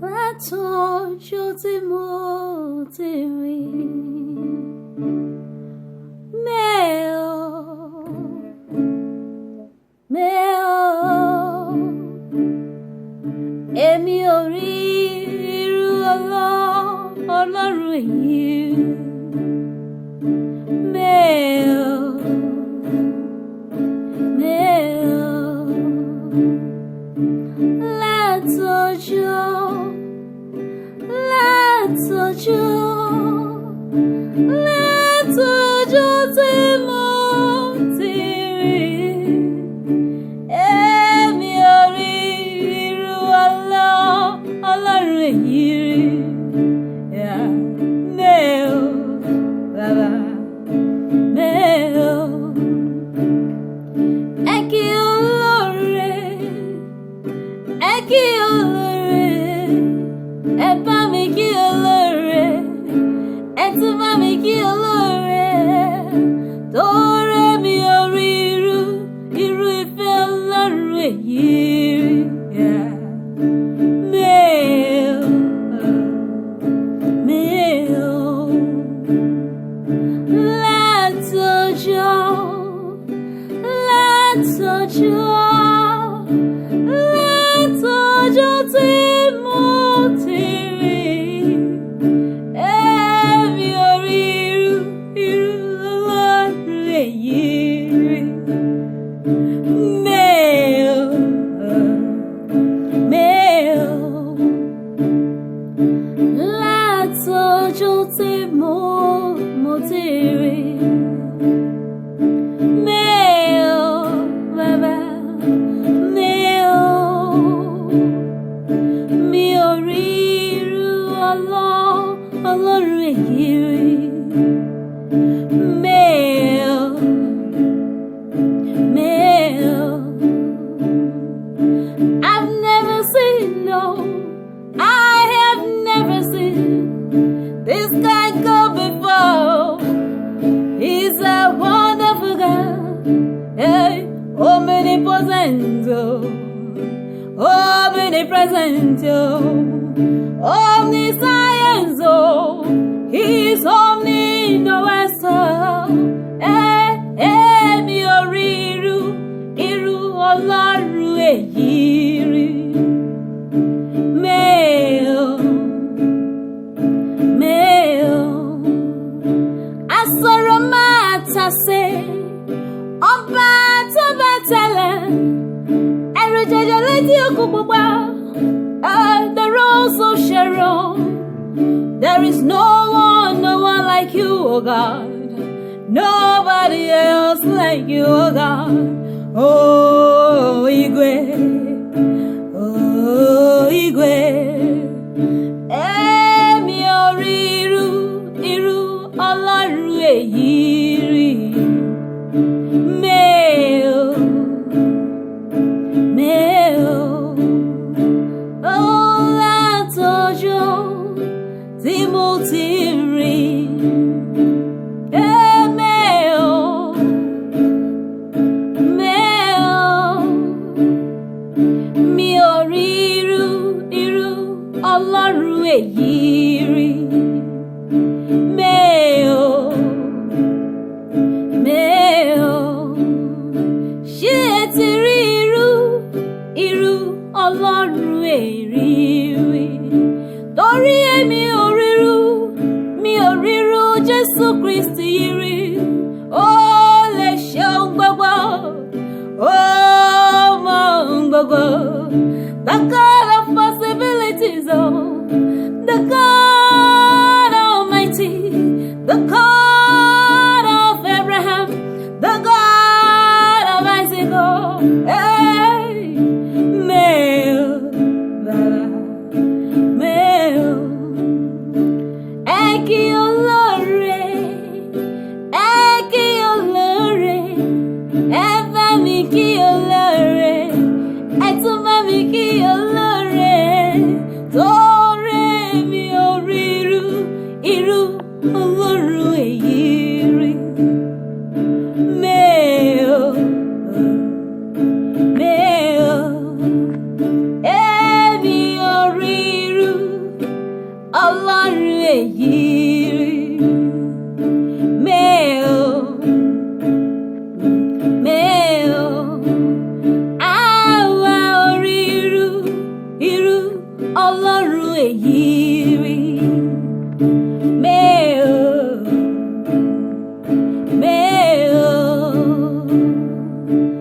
Lat'ojo tí mo ti rìn. Èmi ò rí irú Olorun yìí. Lat'ojo tí mo ti rìn. Èmi ò rí irú Olorun yìí. Kí Olorun, ẹ bá mi kí Olorun, ẹ tún bá mi kí Olorun, torí mi ò rí irú ìfẹ́ Olorun èyí. Lat'ojo tí mo ti rìn. Èmi ò rí irú Olorun èyí. Lat'ojo tí mo ti rìn. Olorun èyí rí. I've never seen, no, I have never seen this guy go before. He's a wonderful God, hey, omnipotent, omnipresent, omniscience, he's omni-knowest. Èmi ò rí irú Olorun èyí rí. Asọ̀rọ̀ máa tàsé, ọba tó bá tẹ̀lẹ̀, ẹ̀rù jẹjẹ létí òkun pupa. The rose of Sharon, there is no one like you, oh God. Nobody else like you, oh God. Oh, Igwe, oh, Igwe. Èmi ò rí irú Olorun èyí rí. Lat'ojo tí mo ti rìn. Mi ò rí irú Olorun èyí rí. Ṣé ẹ ti rí irú Olorun èyí rí? Torí èmi ò ríru Jésù Kristi yìí rí. Ó lè ṣe ohun gbogbo, ó mọ ohun gbogbo. The God of possibilities, oh, the God Almighty, the God of Abraham, the God of Isaac, oh, hey, kí Olorun, ẹ bá mi kí Olorun, ẹ tún bá mi kí Olorun, torí èyí rí. Mẹ́ò, àwa orí irú Ọlọ́run èyí rí.